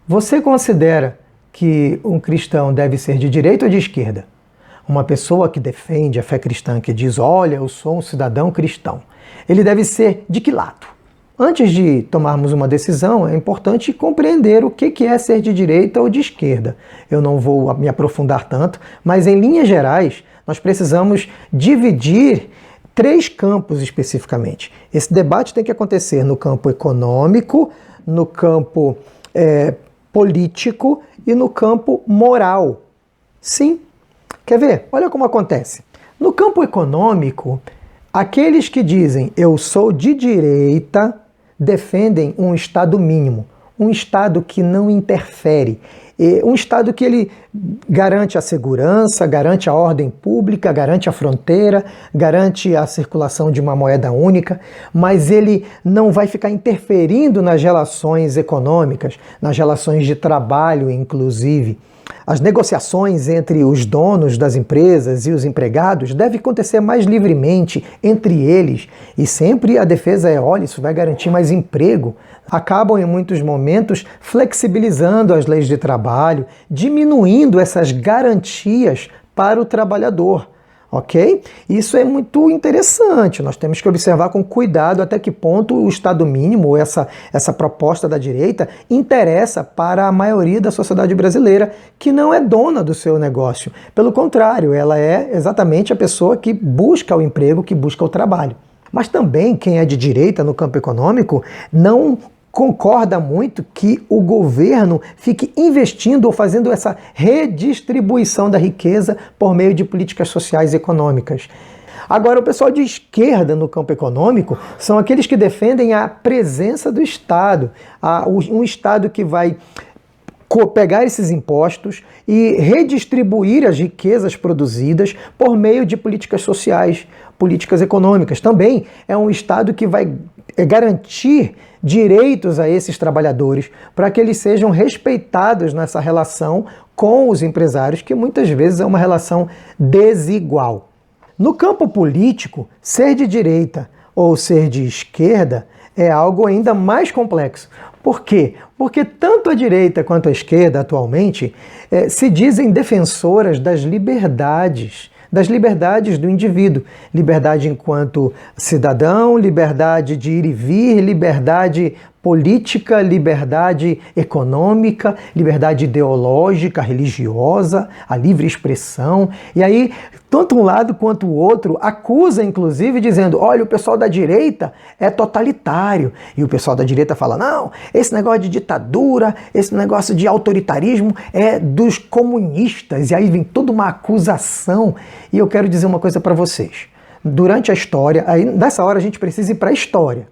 Você considera que um cristão deve ser de direita ou de esquerda? Uma pessoa que defende a fé cristã, que diz, olha, eu sou um cidadão cristão, ele deve ser de que lado? Antes de tomarmos uma decisão, é importante compreender o que é ser de direita ou de esquerda. Eu não vou me aprofundar tanto, mas em linhas gerais, nós precisamos dividir 3 campos especificamente. Esse debate tem que acontecer no campo econômico, no campo político e no campo moral. Sim. Quer ver? Olha como acontece. No campo econômico, aqueles que dizem eu sou de direita defendem um Estado mínimo, um Estado que não interfere, um Estado que ele garante a segurança, garante a ordem pública, garante a fronteira, garante a circulação de uma moeda única, mas ele não vai ficar interferindo nas relações econômicas, nas relações de trabalho, inclusive. As negociações entre os donos das empresas e os empregados devem acontecer mais livremente entre eles. E sempre a defesa é, olha, isso vai garantir mais emprego. Acabam em muitos momentos flexibilizando as leis de trabalho, diminuindo essas garantias para o trabalhador. Ok? Isso é muito interessante. Nós temos que observar com cuidado até que ponto o Estado mínimo, essa proposta da direita, interessa para a maioria da sociedade brasileira, que não é dona do seu negócio. Pelo contrário, ela é exatamente a pessoa que busca o emprego, que busca o trabalho. Mas também quem é de direita no campo econômico não concorda muito que o governo fique investindo ou fazendo essa redistribuição da riqueza por meio de políticas sociais e econômicas. Agora, o pessoal de esquerda no campo econômico são aqueles que defendem a presença do Estado, um Estado que vai pegar esses impostos e redistribuir as riquezas produzidas por meio de políticas sociais, políticas econômicas. Também é um Estado que vai garantir direitos a esses trabalhadores para que eles sejam respeitados nessa relação com os empresários, que muitas vezes é uma relação desigual. No campo político, ser de direita ou ser de esquerda é algo ainda mais complexo. Por quê? Porque tanto a direita quanto a esquerda atualmente se dizem defensoras das liberdades do indivíduo. Liberdade enquanto cidadão, liberdade de ir e vir, liberdade política, liberdade econômica, liberdade ideológica, religiosa, a livre expressão. E aí, tanto um lado quanto o outro acusa, inclusive, dizendo, olha, o pessoal da direita é totalitário. E o pessoal da direita fala, não, esse negócio de ditadura, esse negócio de autoritarismo é dos comunistas. E aí vem toda uma acusação. E eu quero dizer uma coisa para vocês. Durante a história, aí nessa hora a gente precisa ir para a história.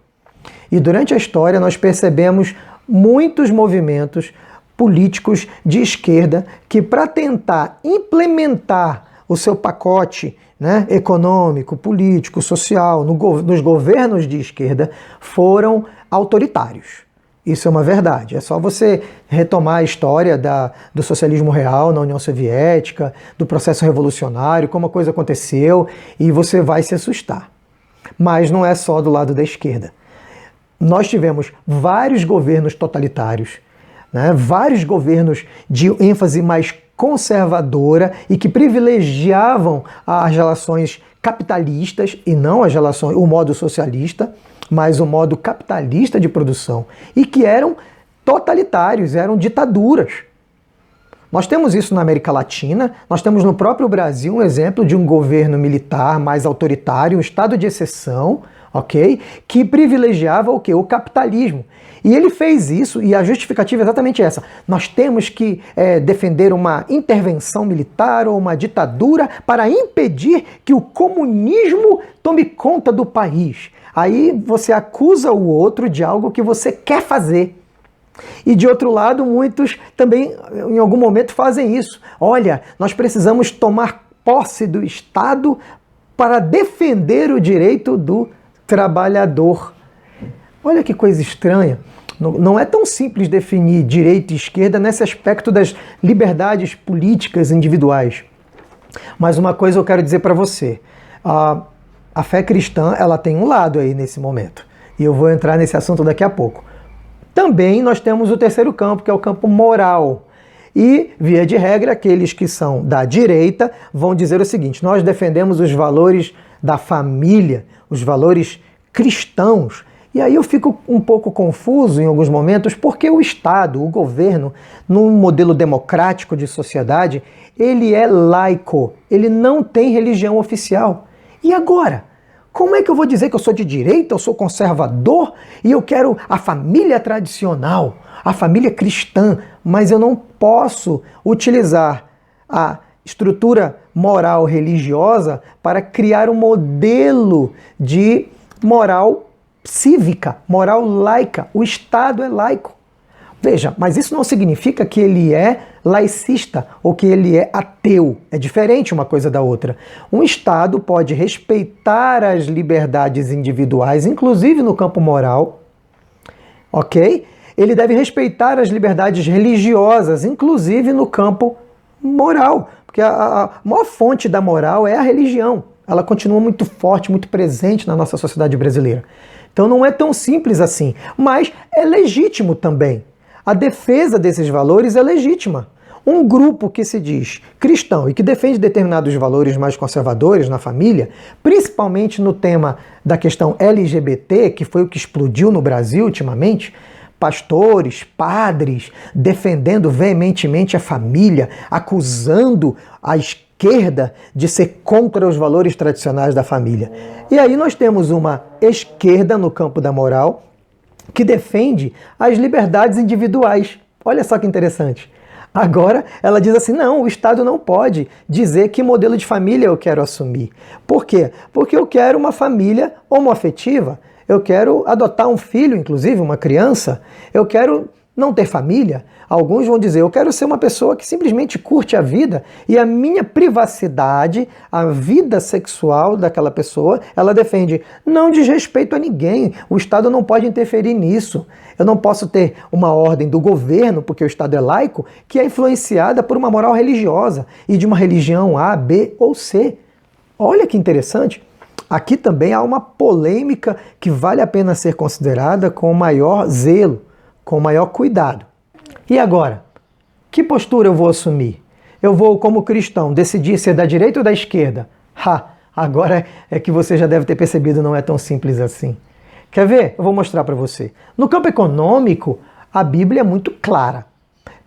E durante a história nós percebemos muitos movimentos políticos de esquerda que, para tentar implementar o seu pacote, né, econômico, político, social, nos governos de esquerda, foram autoritários. Isso é uma verdade. É só você retomar a história do socialismo real na União Soviética, do processo revolucionário, como a coisa aconteceu, e você vai se assustar. Mas não é só do lado da esquerda. Nós tivemos vários governos totalitários, né? Vários governos de ênfase mais conservadora e que privilegiavam as relações capitalistas e não o modo socialista, mas o modo capitalista de produção, e que eram totalitários, eram ditaduras. Nós temos isso na América Latina, nós temos no próprio Brasil um exemplo de um governo militar mais autoritário, um estado de exceção, ok? Que privilegiava o quê? O capitalismo. E ele fez isso, e a justificativa é exatamente essa. Nós temos que defender uma intervenção militar ou uma ditadura para impedir que o comunismo tome conta do país. Aí você acusa o outro de algo que você quer fazer. E de outro lado, muitos também em algum momento fazem isso. Olha, nós precisamos tomar posse do Estado para defender o direito do trabalhador. Olha que coisa estranha. Não é tão simples definir direita e esquerda nesse aspecto das liberdades políticas individuais. Mas uma coisa eu quero dizer para você. A fé cristã, ela tem um lado aí nesse momento. E eu vou entrar nesse assunto daqui a pouco. Também nós temos o terceiro campo, que é o campo moral. E, via de regra, aqueles que são da direita vão dizer o seguinte: nós defendemos os valores da família, os valores cristãos. E aí eu fico um pouco confuso em alguns momentos, porque o Estado, o governo, num modelo democrático de sociedade, ele é laico, ele não tem religião oficial. E agora? Como é que eu vou dizer que eu sou de direita, eu sou conservador e eu quero a família tradicional, a família cristã, mas eu não posso utilizar a estrutura moral religiosa para criar um modelo de moral cívica, moral laica? O Estado é laico. Veja, mas isso não significa que ele é laicista ou que ele é ateu. É diferente uma coisa da outra. Um Estado pode respeitar as liberdades individuais, inclusive no campo moral, ok? Ele deve respeitar as liberdades religiosas, inclusive no campo moral, porque a maior fonte da moral é a religião. Ela continua muito forte, muito presente na nossa sociedade brasileira. Então não é tão simples assim, mas é legítimo também. A defesa desses valores é legítima. Um grupo que se diz cristão e que defende determinados valores mais conservadores na família, principalmente no tema da questão LGBT, que foi o que explodiu no Brasil ultimamente, pastores, padres defendendo veementemente a família, acusando a esquerda de ser contra os valores tradicionais da família. E aí nós temos uma esquerda no campo da moral que defende as liberdades individuais. Olha só que interessante. Agora ela diz assim: não, o Estado não pode dizer que modelo de família eu quero assumir. Por quê? Porque eu quero uma família homoafetiva, eu quero adotar um filho, inclusive uma criança, eu quero não ter família. Alguns vão dizer: eu quero ser uma pessoa que simplesmente curte a vida e a minha privacidade, a vida sexual daquela pessoa, ela defende. Não diz respeito a ninguém, o Estado não pode interferir nisso. Eu não posso ter uma ordem do governo, porque o Estado é laico, que é influenciada por uma moral religiosa e de uma religião A, B ou C. Olha que interessante. Aqui também há uma polêmica que vale a pena ser considerada com maior zelo, com maior cuidado. E agora? Que postura eu vou assumir? Eu vou, como cristão, decidir ser da direita ou da esquerda? Agora é que você já deve ter percebido, não é tão simples assim. Quer ver? Eu vou mostrar para você. No campo econômico, a Bíblia é muito clara.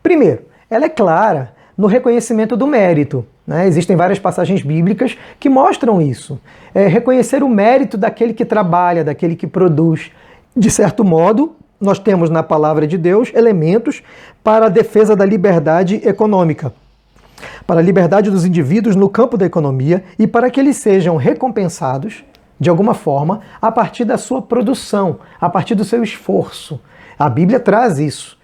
Primeiro, ela é clara no reconhecimento do mérito. Né? Existem várias passagens bíblicas que mostram isso. Reconhecer o mérito daquele que trabalha, daquele que produz. De certo modo, nós temos na palavra de Deus elementos para a defesa da liberdade econômica, para a liberdade dos indivíduos no campo da economia e para que eles sejam recompensados, de alguma forma, a partir da sua produção, a partir do seu esforço. A Bíblia traz isso.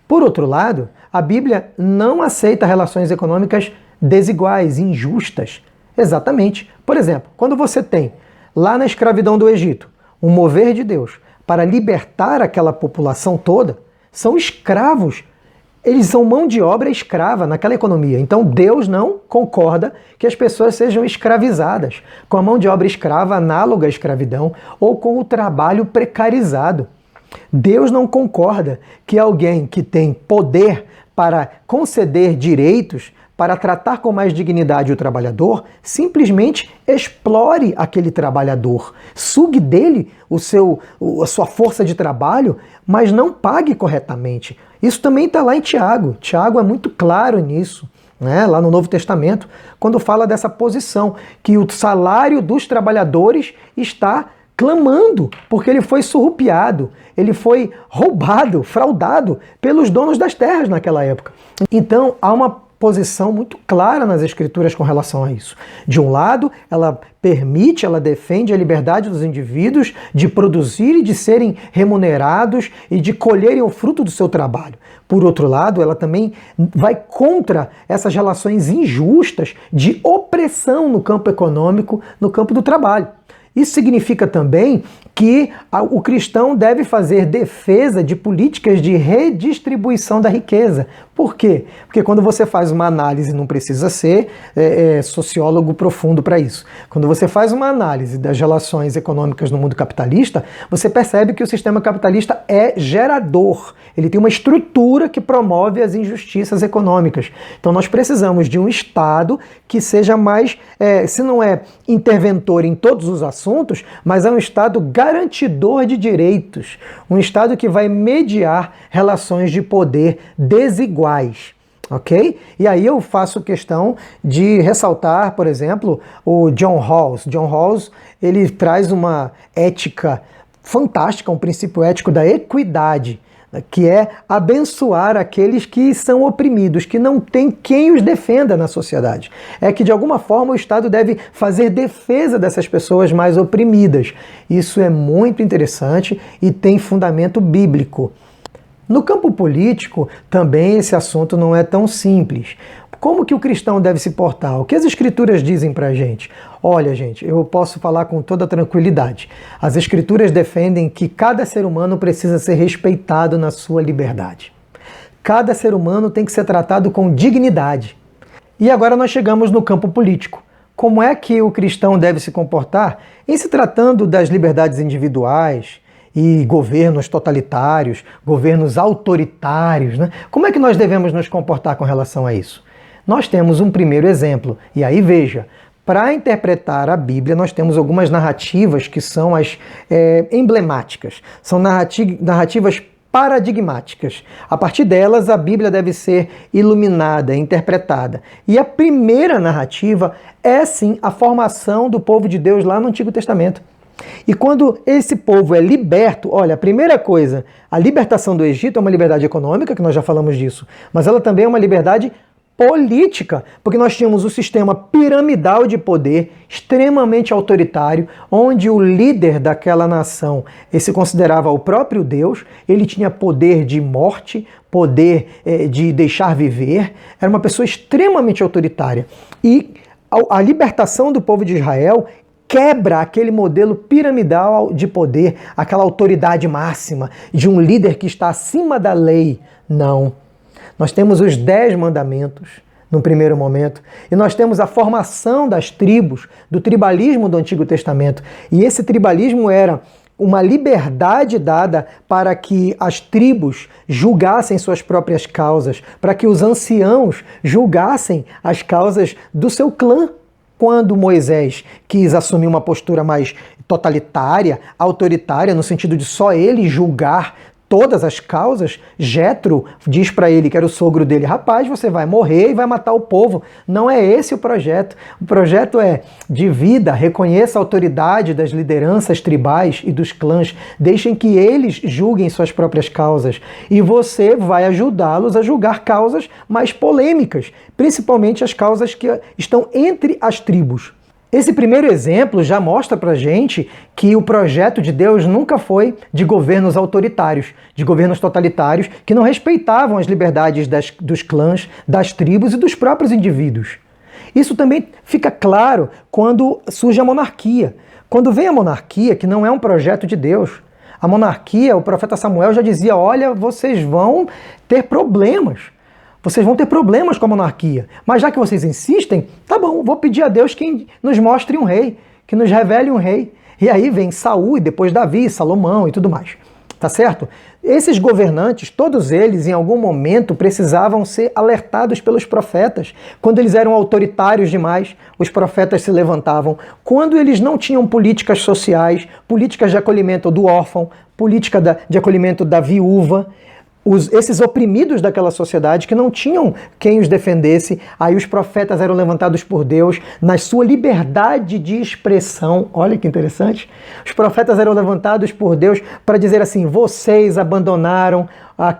Por outro lado, a Bíblia não aceita relações econômicas desiguais, injustas. Exatamente. Por exemplo, quando você tem, lá na escravidão do Egito, um mover de Deus para libertar aquela população toda, são escravos. Eles são mão de obra escrava naquela economia. Então Deus não concorda que as pessoas sejam escravizadas com a mão de obra escrava análoga à escravidão ou com o trabalho precarizado. Deus não concorda que alguém que tem poder para conceder direitos, para tratar com mais dignidade o trabalhador, simplesmente explore aquele trabalhador, sugue dele a sua força de trabalho, mas não pague corretamente. Isso também está lá em Tiago. Tiago é muito claro nisso, né? Lá no Novo Testamento, quando fala dessa posição, que o salário dos trabalhadores está clamando, porque ele foi surrupiado, ele foi roubado, fraudado pelos donos das terras naquela época. Então, há uma posição muito clara nas Escrituras com relação a isso. De um lado, ela permite, ela defende a liberdade dos indivíduos de produzir e de serem remunerados e de colherem o fruto do seu trabalho. Por outro lado, ela também vai contra essas relações injustas de opressão no campo econômico, no campo do trabalho. Isso significa também que o cristão deve fazer defesa de políticas de redistribuição da riqueza. Por quê? Porque quando você faz uma análise, não precisa ser sociólogo profundo para isso. Quando você faz uma análise das relações econômicas no mundo capitalista, você percebe que o sistema capitalista é gerador. Ele tem uma estrutura que promove as injustiças econômicas. Então nós precisamos de um Estado que seja mais, se não é interventor em todos os assuntos, mas é um Estado garantidor de direitos. Um Estado que vai mediar relações de poder desiguais. Ok? E aí eu faço questão de ressaltar, por exemplo, o John Rawls. John Rawls, ele traz uma ética fantástica, um princípio ético da equidade, que é abençoar aqueles que são oprimidos, que não tem quem os defenda na sociedade. É que, de alguma forma, o Estado deve fazer defesa dessas pessoas mais oprimidas. Isso é muito interessante e tem fundamento bíblico. No campo político, também esse assunto não é tão simples. Como que o cristão deve se portar? O que as escrituras dizem pra gente? Olha, gente, eu posso falar com toda tranquilidade. As escrituras defendem que cada ser humano precisa ser respeitado na sua liberdade. Cada ser humano tem que ser tratado com dignidade. E agora nós chegamos no campo político. Como é que o cristão deve se comportar em se tratando das liberdades individuais e governos totalitários, governos autoritários, né? Como é que nós devemos nos comportar com relação a isso? Nós temos um primeiro exemplo, e aí veja, para interpretar a Bíblia nós temos algumas narrativas que são as emblemáticas, são narrativas paradigmáticas. A partir delas a Bíblia deve ser iluminada, interpretada. E a primeira narrativa é sim a formação do povo de Deus lá no Antigo Testamento. E quando esse povo é liberto, olha, a primeira coisa, a libertação do Egito é uma liberdade econômica, que nós já falamos disso, mas ela também é uma liberdade política, porque nós tínhamos um sistema piramidal de poder, extremamente autoritário, onde o líder daquela nação se considerava o próprio Deus, ele tinha poder de morte, poder de deixar viver, era uma pessoa extremamente autoritária. E a libertação do povo de Israel quebra aquele modelo piramidal de poder, aquela autoridade máxima de um líder que está acima da lei. Não. Nós temos os 10 mandamentos no primeiro momento, e nós temos a formação das tribos, do tribalismo do Antigo Testamento. E esse tribalismo era uma liberdade dada para que as tribos julgassem suas próprias causas, para que os anciãos julgassem as causas do seu clã. Quando Moisés quis assumir uma postura mais totalitária, autoritária, no sentido de só ele julgar todas as causas, Jetro diz para ele, que era o sogro dele, rapaz, você vai morrer e vai matar o povo. Não é esse o projeto. O projeto é divida, reconheça a autoridade das lideranças tribais e dos clãs, deixem que eles julguem suas próprias causas e você vai ajudá-los a julgar causas mais polêmicas, principalmente as causas que estão entre as tribos. Esse primeiro exemplo já mostra pra gente que o projeto de Deus nunca foi de governos autoritários, de governos totalitários que não respeitavam as liberdades dos clãs, das tribos e dos próprios indivíduos. Isso também fica claro quando surge a monarquia. Quando vem a monarquia, que não é um projeto de Deus, a monarquia, o profeta Samuel já dizia, olha, vocês vão ter problemas. Vocês vão ter problemas com a monarquia. Mas já que vocês insistem, tá bom, vou pedir a Deus que nos mostre um rei, que nos revele um rei. E aí vem Saul e depois Davi, Salomão e tudo mais. Tá certo? Esses governantes, todos eles, em algum momento, precisavam ser alertados pelos profetas. Quando eles eram autoritários demais, os profetas se levantavam. Quando eles não tinham políticas sociais, políticas de acolhimento do órfão, política de acolhimento da viúva, esses oprimidos daquela sociedade que não tinham quem os defendesse, aí os profetas eram levantados por Deus na sua liberdade de expressão. Olha que interessante. Os profetas eram levantados por Deus para dizer assim, vocês abandonaram a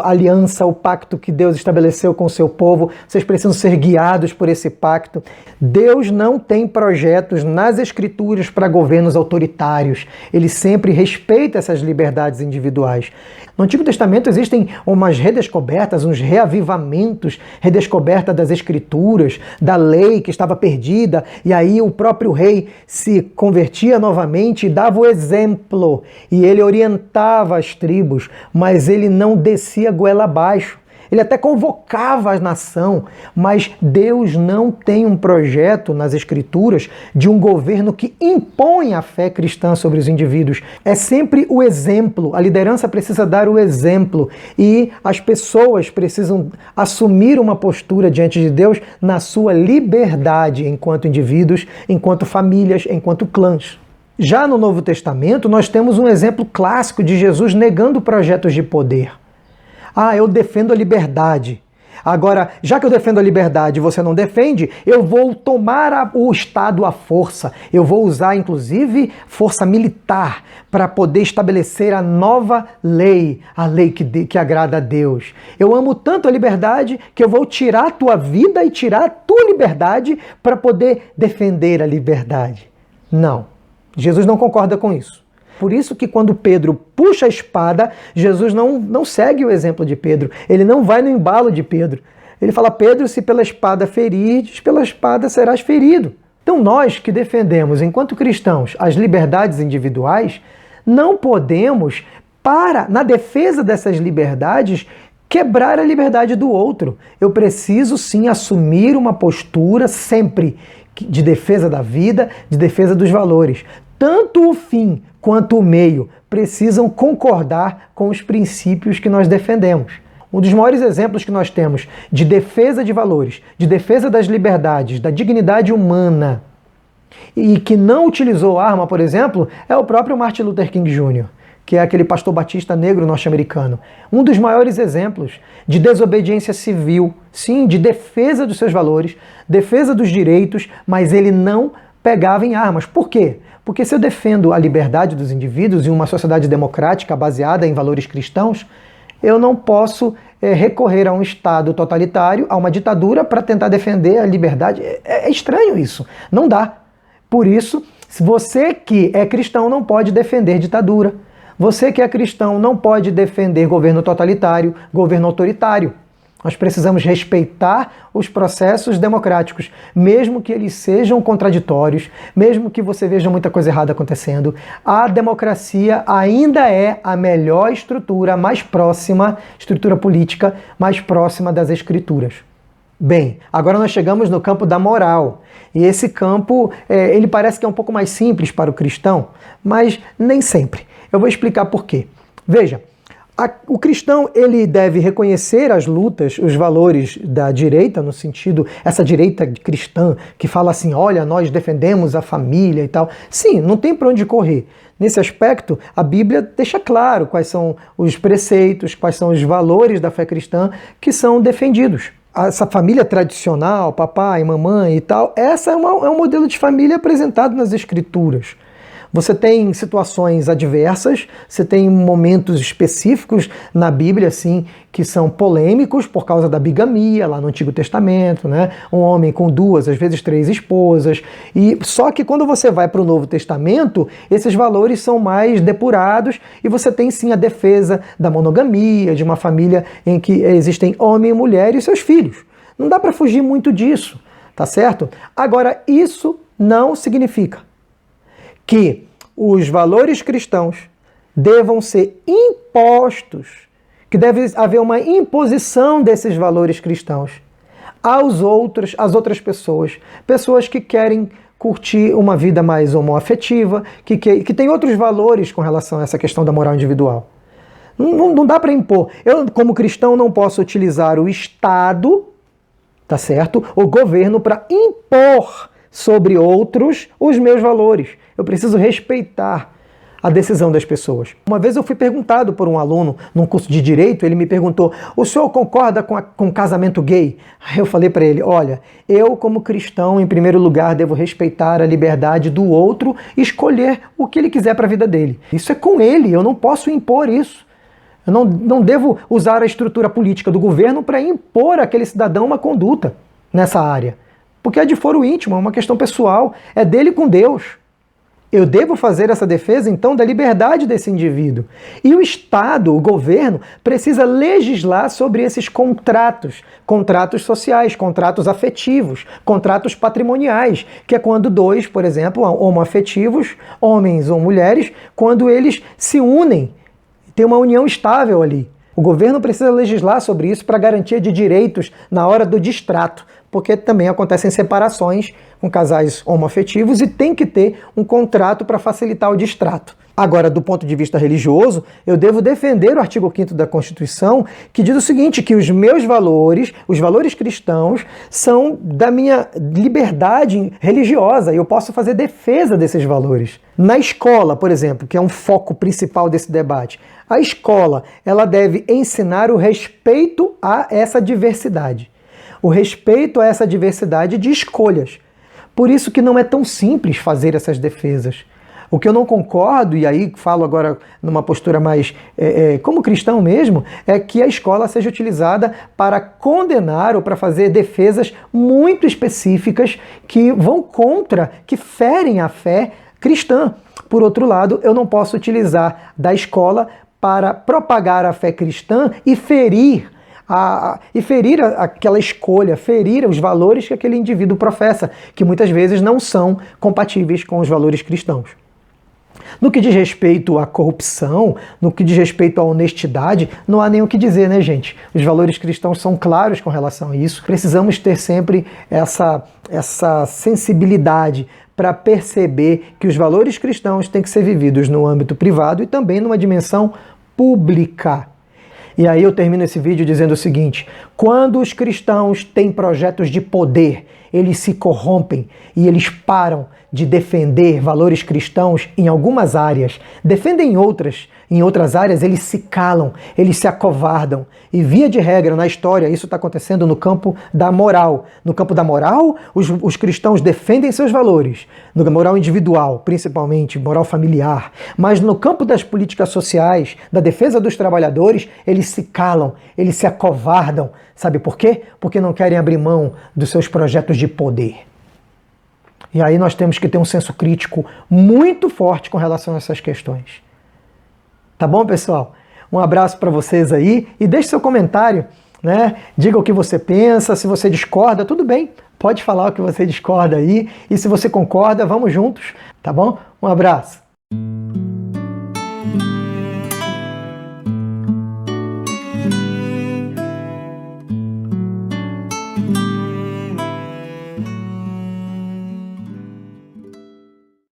aliança, o pacto que Deus estabeleceu com o seu povo. Vocês precisam ser guiados por esse pacto. Deus não tem projetos nas Escrituras para governos autoritários. Ele sempre respeita essas liberdades individuais. No Antigo Testamento existem umas redescobertas, uns reavivamentos, redescoberta das Escrituras, da lei que estava perdida, e aí o próprio rei se convertia novamente e dava o exemplo, e ele orientava as tribos, mas ele não descia goela abaixo. Ele até convocava a nação, mas Deus não tem um projeto nas Escrituras de um governo que impõe a fé cristã sobre os indivíduos. É sempre o exemplo, a liderança precisa dar o exemplo e as pessoas precisam assumir uma postura diante de Deus na sua liberdade enquanto indivíduos, enquanto famílias, enquanto clãs. Já no Novo Testamento, nós temos um exemplo clássico de Jesus negando projetos de poder. Eu defendo a liberdade. Agora, já que eu defendo a liberdade e você não defende, eu vou tomar o Estado à força. Eu vou usar, inclusive, força militar para poder estabelecer a nova lei, a lei que agrada a Deus. Eu amo tanto a liberdade que eu vou tirar a tua vida e tirar a tua liberdade para poder defender a liberdade. Não, Jesus não concorda com isso. Por isso que quando Pedro puxa a espada, Jesus não segue o exemplo de Pedro. Ele não vai no embalo de Pedro. Ele fala, Pedro, se pela espada ferires, pela espada serás ferido. Então nós que defendemos, enquanto cristãos, as liberdades individuais, não podemos, na defesa dessas liberdades, quebrar a liberdade do outro. Eu preciso sim assumir uma postura sempre de defesa da vida, de defesa dos valores. Tanto o fim quanto o meio precisam concordar com os princípios que nós defendemos. Um dos maiores exemplos que nós temos de defesa de valores, de defesa das liberdades, da dignidade humana, e que não utilizou arma, por exemplo, é o próprio Martin Luther King Jr., que é aquele pastor batista negro norte-americano. Um dos maiores exemplos de desobediência civil, sim, de defesa dos seus valores, defesa dos direitos, mas ele não pegava em armas. Por quê? Porque se eu defendo a liberdade dos indivíduos em uma sociedade democrática baseada em valores cristãos, eu não posso recorrer a um Estado totalitário, a uma ditadura, para tentar defender a liberdade. É estranho isso. Não dá. Por isso, você que é cristão não pode defender ditadura. Você que é cristão não pode defender governo totalitário, governo autoritário. Nós precisamos respeitar os processos democráticos, mesmo que eles sejam contraditórios, mesmo que você veja muita coisa errada acontecendo. A democracia ainda é a melhor estrutura, mais próxima, estrutura política, mais próxima das Escrituras. Bem, agora nós chegamos no campo da moral. E esse campo, ele parece que é um pouco mais simples para o cristão, mas nem sempre. Eu vou explicar por quê. Veja, o cristão, ele deve reconhecer as lutas, os valores da direita, no sentido, essa direita cristã que fala assim, olha, nós defendemos a família e tal. Sim, não tem para onde correr. Nesse aspecto, a Bíblia deixa claro quais são os preceitos, quais são os valores da fé cristã que são defendidos. Essa família tradicional, papai, mamãe e tal, essa é um modelo de família apresentado nas Escrituras. Você tem situações adversas, você tem momentos específicos na Bíblia, assim, que são polêmicos por causa da bigamia, lá no Antigo Testamento, né? Um homem com 2, às vezes 3 esposas. E só que quando você vai para o Novo Testamento, esses valores são mais depurados e você tem sim a defesa da monogamia, de uma família em que existem homem e mulher e seus filhos. Não dá para fugir muito disso, tá certo? Agora, isso não significa que os valores cristãos devam ser impostos, que deve haver uma imposição desses valores cristãos às outras pessoas que querem curtir uma vida mais homoafetiva, que tem outros valores com relação a essa questão da moral individual. Não dá para impor. Eu, como cristão, não posso utilizar o Estado, tá certo? O governo para impor sobre outros os meus valores. Eu preciso respeitar a decisão das pessoas. Uma vez eu fui perguntado por um aluno num curso de Direito, ele me perguntou, o senhor concorda com casamento gay? Aí eu falei para ele, olha, eu como cristão, em primeiro lugar, devo respeitar a liberdade do outro e escolher o que ele quiser para a vida dele. Isso é com ele, eu não posso impor isso. Eu não devo usar a estrutura política do governo para impor àquele cidadão uma conduta nessa área. Porque é de foro íntimo, é uma questão pessoal, é dele com Deus. Eu devo fazer essa defesa, então, da liberdade desse indivíduo. E o Estado, o governo, precisa legislar sobre esses contratos. Contratos sociais, contratos afetivos, contratos patrimoniais, que é quando dois, por exemplo, homoafetivos, homens ou mulheres, quando eles se unem, tem uma união estável ali. O governo precisa legislar sobre isso para garantia de direitos na hora do distrato, porque também acontecem separações com casais homoafetivos e tem que ter um contrato para facilitar o distrato. Agora, do ponto de vista religioso, eu devo defender o artigo 5º da Constituição, que diz o seguinte, que os meus valores, os valores cristãos, são da minha liberdade religiosa e eu posso fazer defesa desses valores. Na escola, por exemplo, que é um foco principal desse debate, a escola ela deve ensinar o respeito a essa diversidade. O respeito a essa diversidade de escolhas. Por isso que não é tão simples fazer essas defesas. O que eu não concordo, e aí falo agora numa postura mais como cristão mesmo, é que a escola seja utilizada para condenar ou para fazer defesas muito específicas que vão contra, que ferem a fé cristã. Por outro lado, eu não posso utilizar da escola para propagar a fé cristã e ferir aquela escolha, ferir os valores que aquele indivíduo professa, que muitas vezes não são compatíveis com os valores cristãos. No que diz respeito à corrupção, no que diz respeito à honestidade, não há nem o que dizer, né, gente? Os valores cristãos são claros com relação a isso. Precisamos ter sempre essa sensibilidade para perceber que os valores cristãos têm que ser vividos no âmbito privado e também numa dimensão pública. E aí eu termino esse vídeo dizendo o seguinte: quando os cristãos têm projetos de poder, eles se corrompem e eles param de defender valores cristãos em algumas áreas, defendem em outras áreas eles se calam, eles se acovardam. E via de regra na história isso está acontecendo no campo da moral. No campo da moral, os cristãos defendem seus valores, no moral individual, principalmente, moral familiar. Mas no campo das políticas sociais, da defesa dos trabalhadores, eles se calam, eles se acovardam. Sabe por quê? Porque não querem abrir mão dos seus projetos de poder. E aí nós temos que ter um senso crítico muito forte com relação a essas questões. Tá bom, pessoal? Um abraço para vocês aí e deixe seu comentário, né? Diga o que você pensa, se você discorda, tudo bem. Pode falar o que você discorda aí e se você concorda, vamos juntos, tá bom? Um abraço.